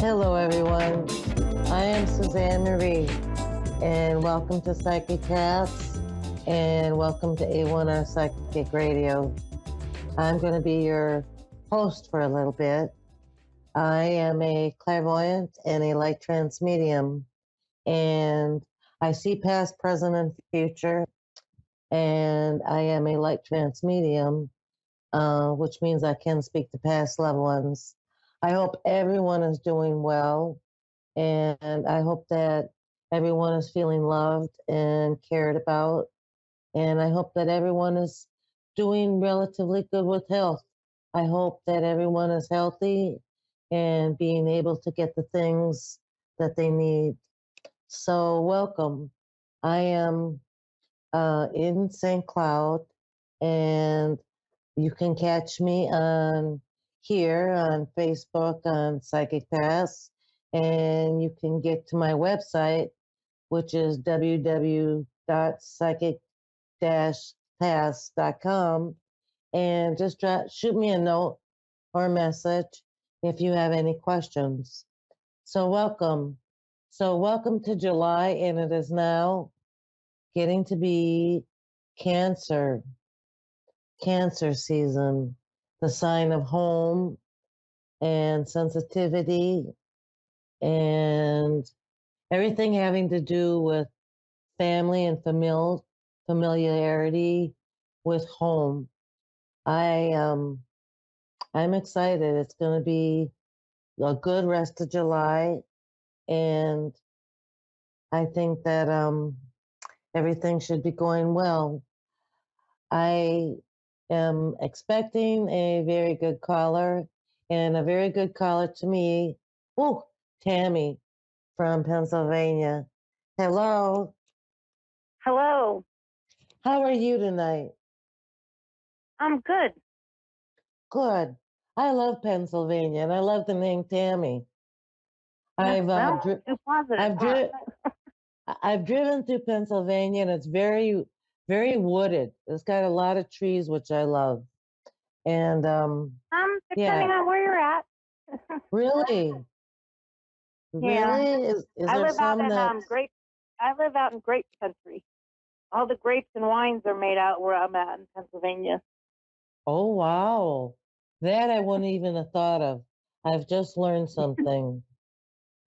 Hello, everyone. I am Susanne Marie, and welcome to Psychic Cats, and welcome to A1R Psychic Radio. I'm going to be your host for a little bit. I am a clairvoyant and a light trance medium, and I see past, present, and future, and I am a light trance medium, which means I can speak to past loved ones. I hope everyone is doing well, and I hope that everyone is feeling loved and cared about. And I hope that everyone is doing relatively good with health. I hope that everyone is healthy and being able to get the things that they need. So, welcome. I am in St. Cloud, and you can catch me on here on Facebook on Psychic Pass, and you can get to my website, which is www.psychic-pass.com, and just shoot me a note or message if you have any questions. So welcome. So welcome to July, and it is now getting to be Cancer season, the sign of home and sensitivity and everything having to do with family and familiarity with home. I'm excited. It's going to be a good rest of July, and I think that everything should be going well. I am expecting a very good caller, and a very good caller to me. Oh, Tammy from Pennsylvania. Hello. Hello. How are you tonight? I'm good. Good. I love Pennsylvania, and I love the name Tammy. I've too positive. I've driven through Pennsylvania, and it's very, very wooded. It's got a lot of trees, which I love. And depending on where you're at. Really? Yeah. Really? Is I there live out some in that? I live out in grape country. All the grapes and wines are made out where I'm at in Pennsylvania. Oh wow, that I wouldn't even have thought of. I've just learned something.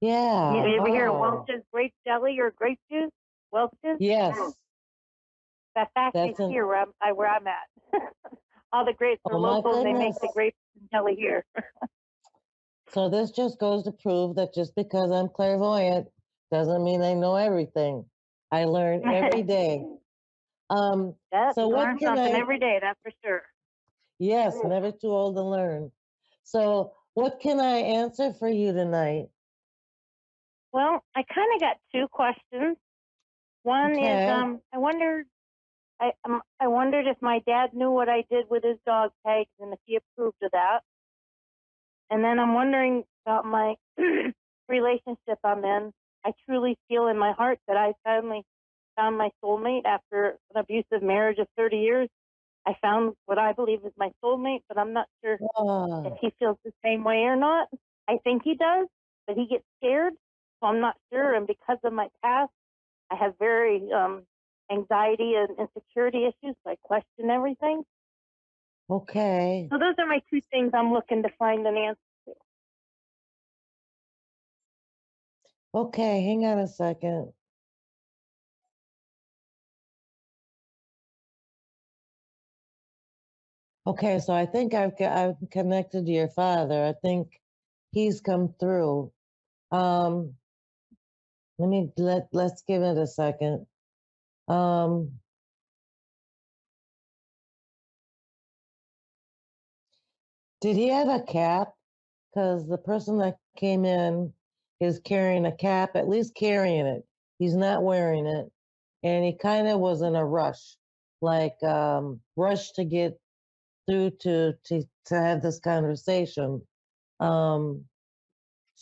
Yeah. You ever hear of Oh. Welch's grape jelly or grape juice? Welch's? Yes. That's actually here where I'm at. All the grapes are local. They make the grapes and jelly here. So this just goes to prove that just because I'm clairvoyant doesn't mean I know everything. I learn every day. So you learn something every day, that's for sure. Yes, never too old to learn. So what can I answer for you tonight? Well, I kind of got two questions. One is, I wondered if my dad knew what I did with his dog tags and if he approved of that. And then I'm wondering about my relationship I'm in. I truly feel in my heart that I finally found my soulmate after an abusive marriage of 30 years. I found what I believe is my soulmate, but I'm not sure if he feels the same way or not. I think he does, but he gets scared, so I'm not sure. And because of my past, I have very anxiety and insecurity issues, so I question everything. Okay. So those are my two things I'm looking to find an answer to. Okay, hang on a second. Okay, so I think I've connected to your father. I think he's come through. Let's give it a second. Did he have a cap? Because the person that came in is carrying a cap, at least carrying it. He's not wearing it. And he kind of was in a rush, like rush to get through to have this conversation. So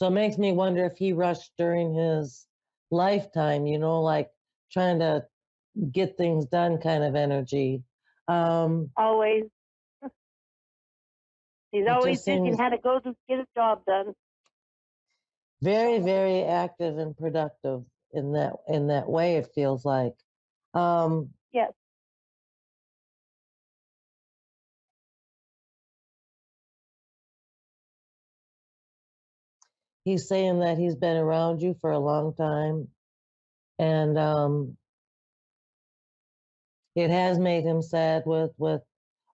it makes me wonder if he rushed during his lifetime, like trying to get things done kind of energy. Always. He's always thinking how to go to get a job done. very, very active and productive in that way. It feels like. Um, Yes. he's saying that he's been around you for a long time, and it has made him sad with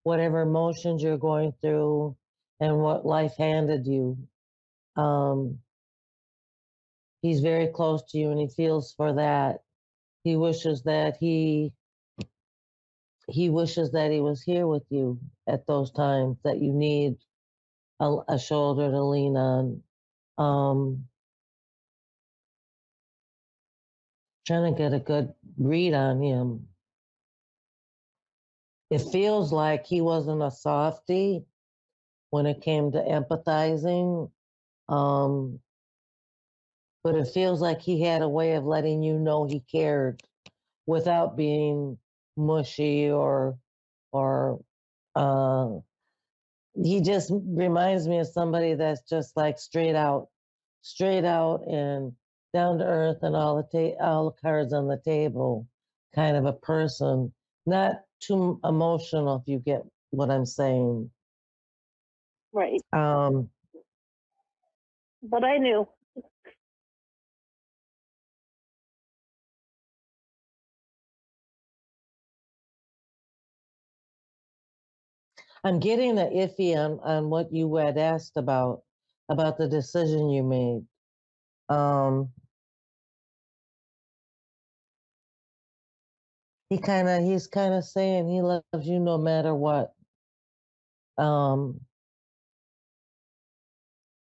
whatever emotions you're going through and what life handed you. Um, he's very close to you, and he feels for that. He wishes that he wishes that he was here with you at those times that you need a shoulder to lean on. Um, trying to get a good read on him. It feels like he wasn't a softie when it came to empathizing, um, but it feels like he had a way of letting you know he cared without being mushy or he just reminds me of somebody that's just like straight out and down to earth and all the cards on the table kind of a person, not too emotional if you get what I'm saying. Right. Um, But I knew. I'm getting a iffy on what you had asked about the decision you made. Um, he's kind of saying he loves you no matter what. Um,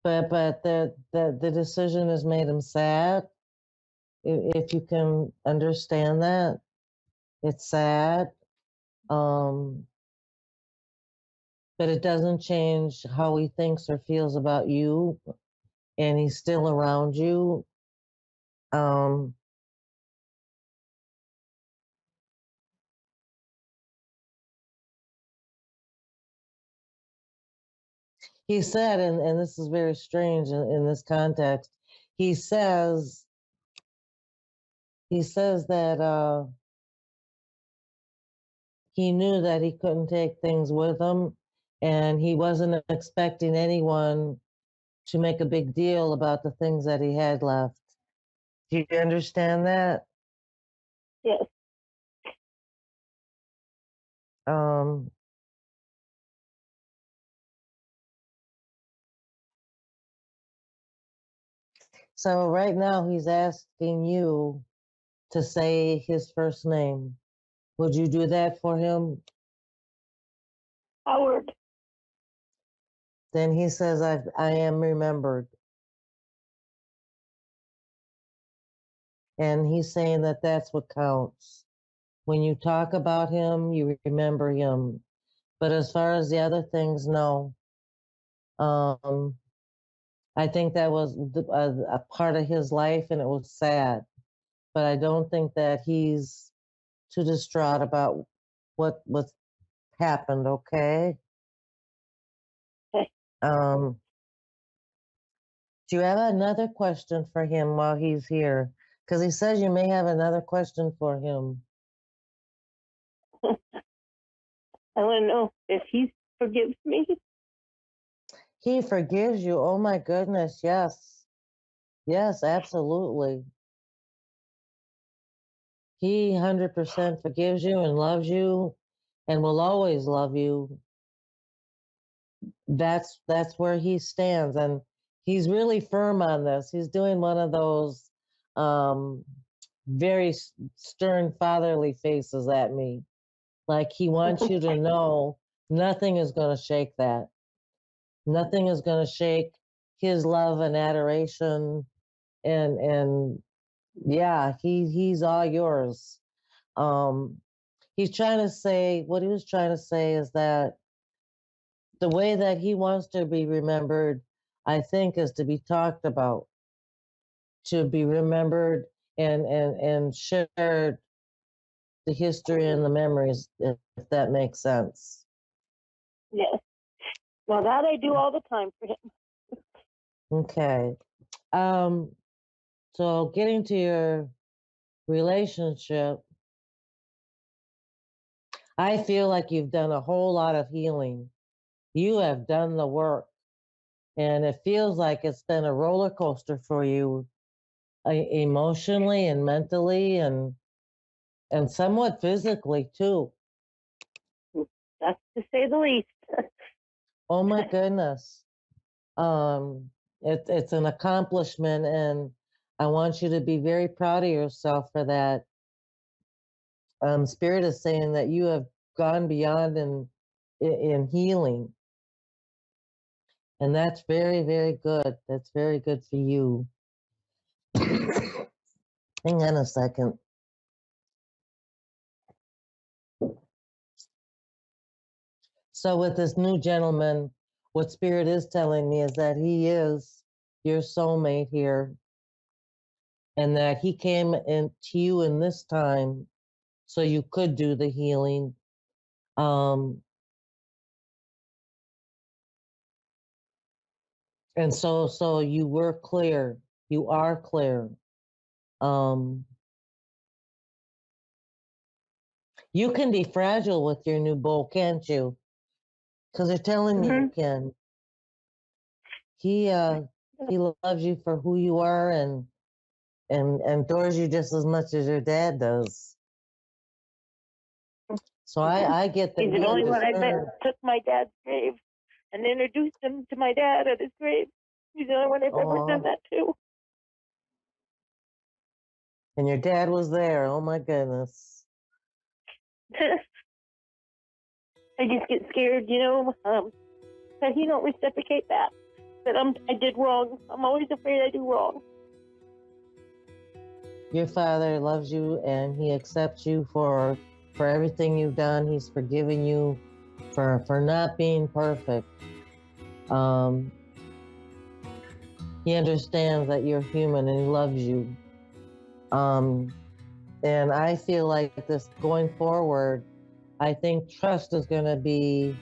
but the decision has made him sad. If you can understand that, it's sad. Um, but it doesn't change how he thinks or feels about you, and he's still around you. Um, he said, and this is very strange in this context. He says he says that he knew that he couldn't take things with him, and he wasn't expecting anyone to make a big deal about the things that he had left. Do you understand that? Yes. Um, so right now he's asking you to say his first name. Would you do that for him? Howard. Then he says, I am remembered. And he's saying that that's what counts. When you talk about him, you remember him. But as far as the other things, no. Um, I think that was a part of his life and it was sad. But I don't think that he's too distraught about what's happened, okay? Okay. Do you have another question for him while he's here? Because he says you may have another question for him. I want to know if he forgives me. He forgives you. Oh my goodness, yes. Yes, absolutely. He 100% forgives you and loves you and will always love you. That's where he stands, and he's really firm on this. He's doing one of those um very stern fatherly faces at me, like he wants you to know nothing is going to shake that. Nothing is going to shake his love and adoration, and yeah, he's all yours. um he's trying to say, what he was trying to say is that the way that he wants to be remembered, I think, is to be talked about, to be remembered and shared, the history and the memories, if that makes sense. Yes. Well, that I do all the time for him. Okay. Um, so getting to your relationship, I feel like you've done a whole lot of healing. You have done the work, and it feels like it's been a roller coaster for you, emotionally and mentally, and somewhat physically too. That's to say the least. Oh my goodness. Um, it's an accomplishment, and I want you to be very proud of yourself for that. Spirit is saying that you have gone beyond in healing, and that's very, very good. That's very good for you. Hang on a second. So with this new gentleman, what Spirit is telling me is that he is your soulmate here, and that he came into you in this time so you could do the healing. Um, and so you were clear. You are clear. Um, you can be fragile with your new beau, can't you? Because they're telling me you can. He he loves you for who you are, and adores you just as much as your dad does. So I get that He's the you only one I met understand. took my dad's grave and introduced him to my dad at his grave. He's the only one I've ever done Oh, that to. and your dad was there. Oh my goodness. I just get scared, that he don't reciprocate that. That I did wrong. I'm always afraid I do wrong. Your father loves you, and he accepts you for everything you've done. He's forgiven you for not being perfect. Um, he understands that you're human, and he loves you. Um, and I feel like this going forward, I think trust is going to be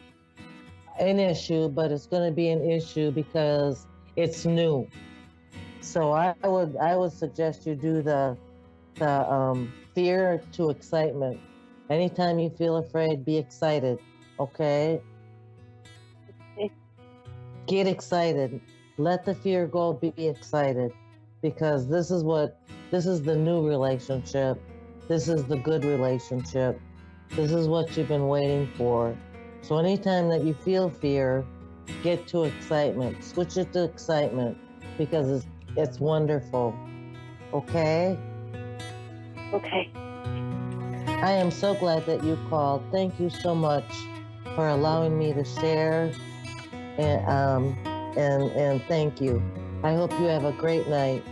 an issue, but it's going to be an issue because it's new. So I would suggest you do the fear to excitement. Anytime you feel afraid, be excited. Okay? Get excited. Let the fear go. Be excited, because this is the new relationship. This is the good relationship. This is what you've been waiting for. So anytime that you feel fear, get to excitement. Switch it to excitement, because it's wonderful. Okay? Okay. I am so glad that you called. Thank you so much for allowing me to share, and thank you. I hope you have a great night.